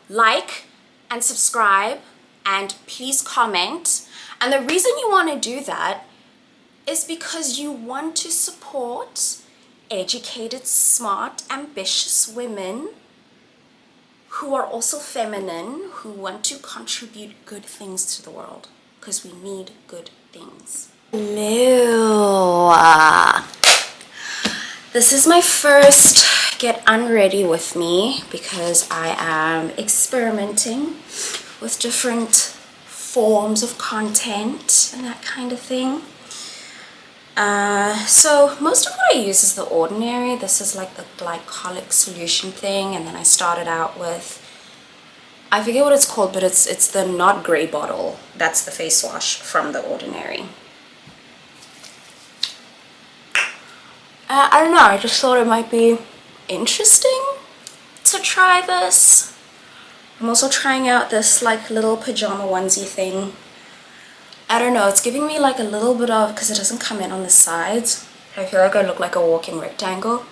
like and subscribe, and please comment. And the reason you want to do that is because you want to support educated, smart, ambitious women who are also feminine, who want to contribute good things to the world, because we need good things. Hello. This is my first get unready with me because I am experimenting with different forms of content and that kind of thing. So most of what I use is The Ordinary. This is like the glycolic solution thing, and then I started out with, I forget what it's called, but it's the not gray bottle. That's the face wash from The Ordinary. I don't know, I just thought it might be interesting to try this. I'm also trying out this like little pajama onesie thing. I don't know, it's giving me like a little bit of, because it doesn't come in on the sides, I feel like I look like a walking rectangle.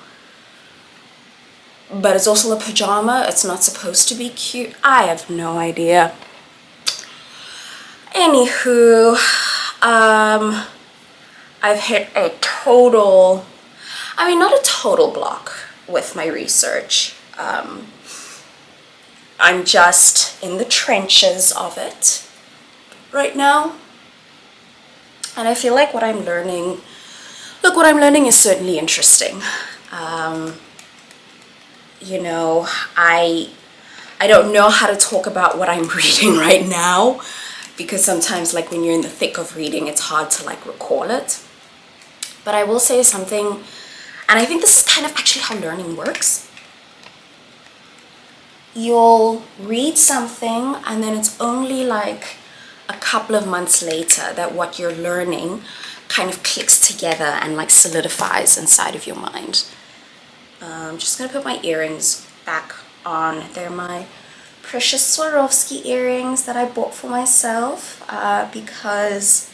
But it's also a pajama, it's not supposed to be cute. I have no idea. Anywho, I've hit a total, I mean not a total block with my research. I'm just in the trenches of it right now. And I feel like what I'm learning is certainly interesting. You know, I don't know how to talk about what I'm reading right now, because sometimes like when you're in the thick of reading, it's hard to like recall it. But I will say something, and I think this is kind of actually how learning works. You'll read something and then it's only like a couple of months later that what you're learning kind of clicks together and like solidifies inside of your mind. I'm just gonna put my earrings back on. They're my precious Swarovski earrings that I bought for myself because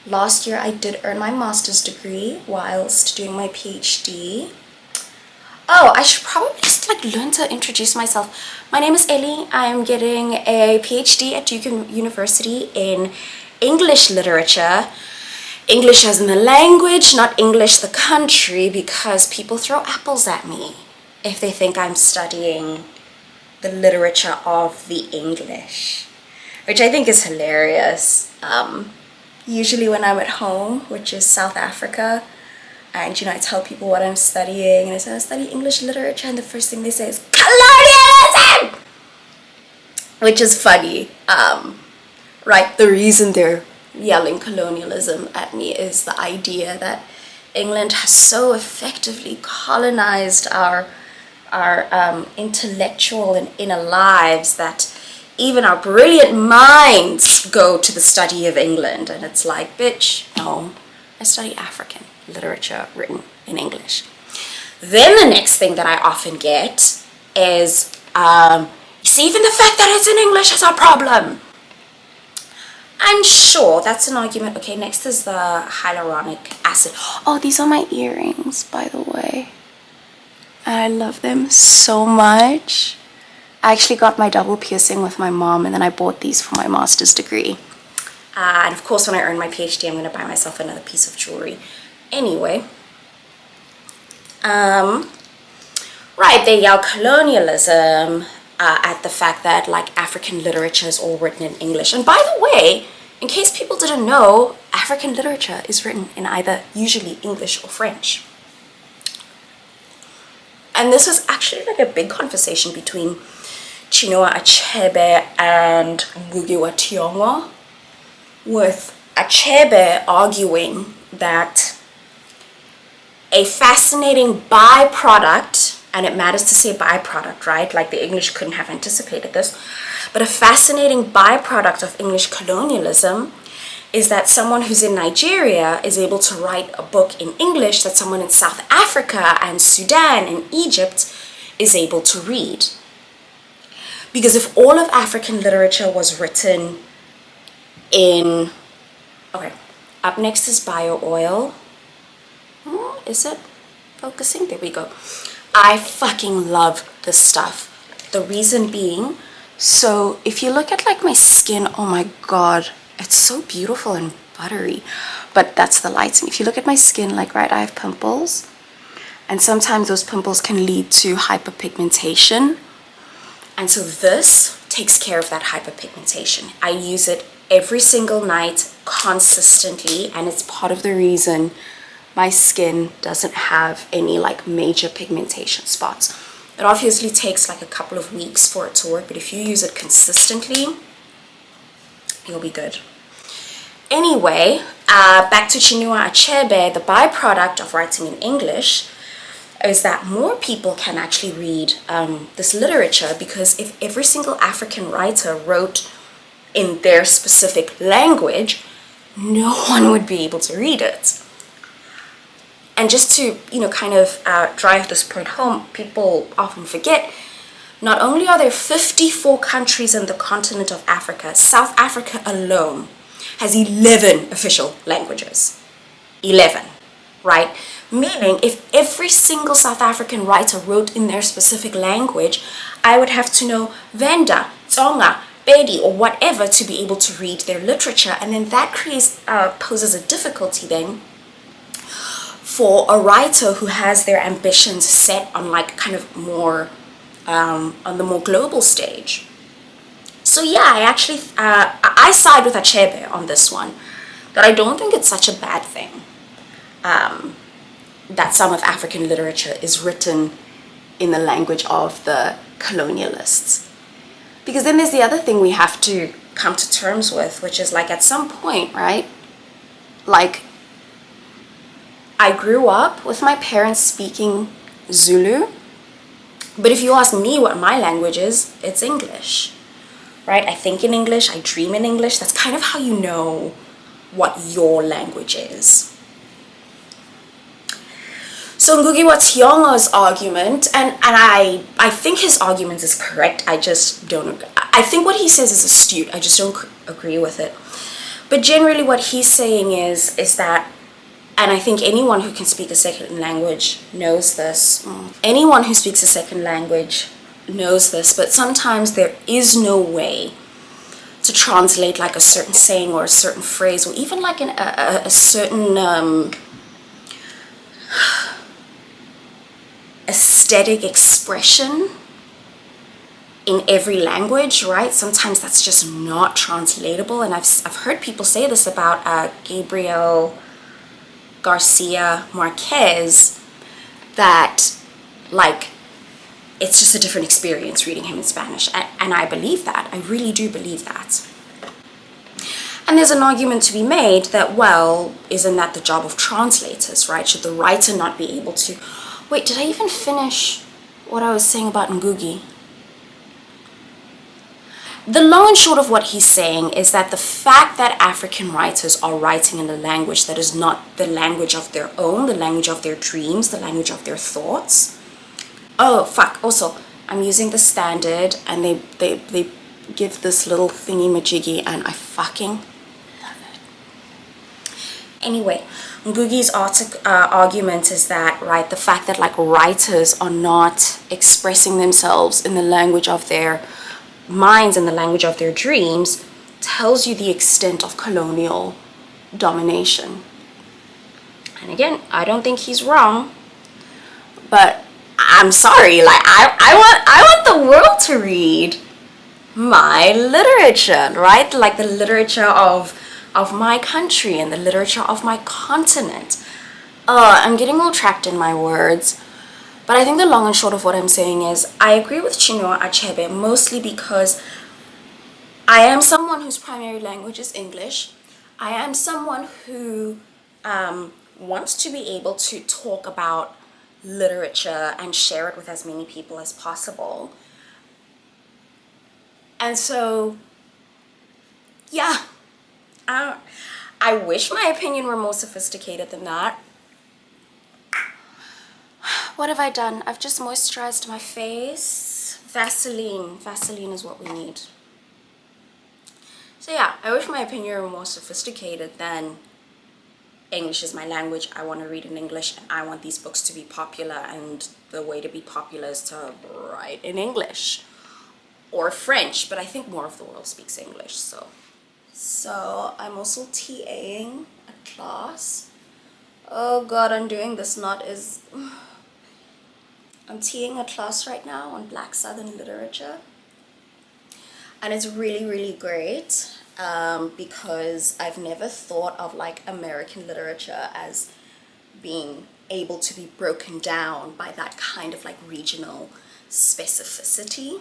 last year I did earn my master's degree whilst doing my PhD. Oh, I should probably just like learn to introduce myself. My name is Ellie. I am getting a PhD at Duke University in English literature. English as in the language, not English the country, because people throw apples at me if they think I'm studying the literature of the English, which I think is hilarious. Usually when I'm at home, which is South Africa, and you know, I tell people what I'm studying, and I say I study English literature, and the first thing they say is colonialism, which is funny. Right, the reason they're yelling colonialism at me is the idea that England has so effectively colonized our intellectual and inner lives that even our brilliant minds go to the study of England. And it's like, bitch, no, I study African literature written in English. Then the next thing that I often get is, you see, even the fact that it's in English is a problem. And sure, that's an argument. Okay, next is the hyaluronic acid. Oh, these are my earrings, by the way. And I love them so much. I actually got my double piercing with my mom, and then I bought these for my master's degree. And of course, when I earn my PhD, I'm going to buy myself another piece of jewelry. Anyway, right, they yell colonialism at the fact that like African literature is all written in English. And by the way, in case people didn't know, African literature is written in either usually English or French. And this was actually like a big conversation between Chinua Achebe and Ngugi wa Thiong'o, with Achebe arguing that a fascinating byproduct, and it matters to say byproduct, right? Like the English couldn't have anticipated this, but a fascinating byproduct of English colonialism is that someone who's in Nigeria is able to write a book in English that someone in South Africa and Sudan and Egypt is able to read. Because if all of African literature was written in, okay, up next is bio oil. Is it focusing? There we go. I fucking love this stuff. The reason being, so if you look at like my skin, oh my god, it's so beautiful and buttery, but that's the lighting. If you look at my skin, like, right, I have pimples, and sometimes those pimples can lead to hyperpigmentation, and so this takes care of that hyperpigmentation. I use it every single night consistently, and it's part of the reason my skin doesn't have any like major pigmentation spots. It obviously takes like a couple of weeks for it to work, but if you use it consistently, you'll be good. Anyway, back to Chinua Achebe. The byproduct of writing in English is that more people can actually read this literature, because if every single African writer wrote in their specific language, no one would be able to read it. And just to, kind of drive this point home, people often forget, not only are there 54 countries in the continent of Africa, South Africa alone has 11 official languages. 11, right? Meaning, if every single South African writer wrote in their specific language, I would have to know Venda, Tsonga, Pedi, or whatever to be able to read their literature. And then that poses a difficulty then for a writer who has their ambitions set on like kind of more on the more global stage. So yeah, I actually I side with Achebe on this one, that I don't think it's such a bad thing that some of African literature is written in the language of the colonialists. Because then there's the other thing we have to come to terms with, which is like, at some point, right, like, I grew up with my parents speaking Zulu, but if you ask me what my language is, it's English, right? I think in English, I dream in English. That's kind of how you know what your language is. So Ngugi wa Thiong'o's argument, and I think his argument is correct, I just don't agree. I think what he says is astute, I just don't agree with it. But generally what he's saying is that, and I think anyone who can speak a second language knows this. Anyone who speaks a second language knows this, but sometimes there is no way to translate like a certain saying or a certain phrase, or even like a certain aesthetic expression in every language, right? Sometimes that's just not translatable, and I've heard people say this about Gabriel Garcia Marquez, that like it's just a different experience reading him in Spanish, and I believe that. I really do believe that. And there's an argument to be made that, well, isn't that the job of translators, right? Should the writer not be able to... Wait, did I even finish what I was saying about Ngugi? The long and short of what he's saying is that the fact that African writers are writing in a language that is not the language of their own, the language of their dreams, the language of their thoughts. Oh, fuck. Also, I'm using the standard, and they give this little thingy-majiggy, and I fucking love it. Anyway, Ngugi's argument is that, right, the fact that like writers are not expressing themselves in the language of their minds and the language of their dreams tells you the extent of colonial domination. And again, I don't think he's wrong, but I'm sorry, like I want the world to read my literature, right? Like the literature of my country and the literature of my continent. I'm getting all trapped in my words. But I think the long and short of what I'm saying is I agree with Chinua Achebe, mostly because I am someone whose primary language is English. I am someone who wants to be able to talk about literature and share it with as many people as possible. And so, yeah, I wish my opinion were more sophisticated than that. What have I done? I've just moisturized my face. Vaseline. Vaseline is what we need. So yeah, I wish my opinion were more sophisticated than English is my language, I want to read in English, and I want these books to be popular, and the way to be popular is to write in English. or French, but I think more of the world speaks English. So I'm also TAing a class. Oh God, I'm doing this not as... I'm TAing a class right now on Black Southern literature. And it's really, really great because I've never thought of like American literature as being able to be broken down by that kind of like regional specificity.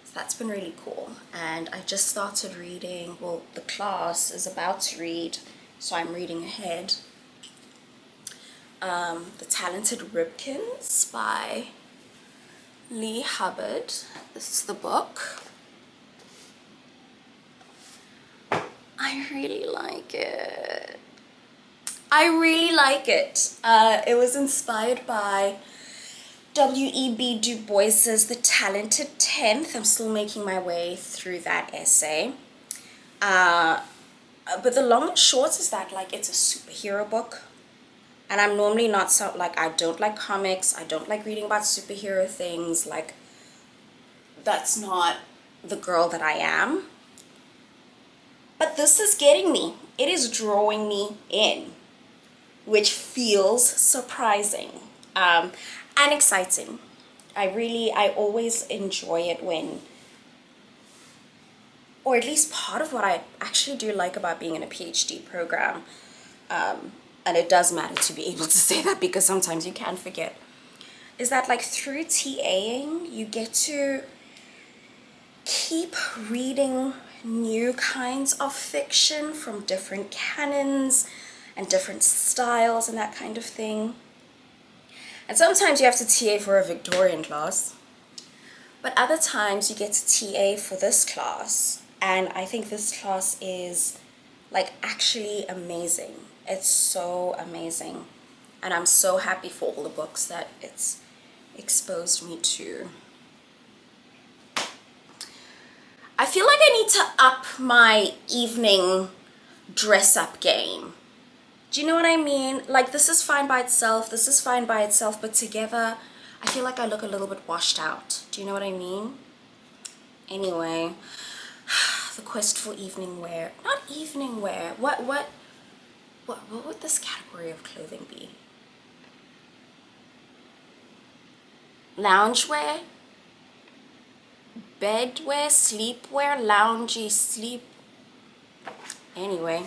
So that's been really cool. And I just started reading, well, the class is about to read, so I'm reading ahead. The Talented Ripkins by Ladee Hubbard. This is the book. I really like it. I really like it. It was inspired by W.E.B. Du Bois's The Talented 10th. I'm still making my way through that essay. But the long and short is that like it's a superhero book. And I'm normally not so, like, I don't like comics. I don't like reading about superhero things. Like, that's not the girl that I am. But this is getting me. It is drawing me in, which feels surprising and exciting. I always enjoy it when, or at least part of what I actually do like about being in a PhD program, and it does matter to be able to say that because sometimes you can forget, is that like through TAing, you get to keep reading new kinds of fiction from different canons and different styles and that kind of thing. And sometimes you have to TA for a Victorian class, but other times you get to TA for this class, and I think this class is like actually amazing. It's so amazing, and I'm so happy for all the books that it's exposed me to. I feel like I need to up my evening dress-up game. Do you know what I mean? Like, this is fine by itself, this is fine by itself, but together, I feel like I look a little bit washed out. Do you know what I mean? Anyway, the quest for evening wear. Not evening wear. What would this category of clothing be? Loungewear? Bedwear, sleepwear, loungy sleep. Anyway,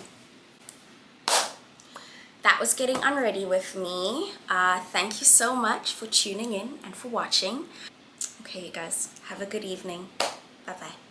that was getting unready with me. Thank you so much for tuning in and for watching. Okay, you guys, have a good evening. Bye-bye.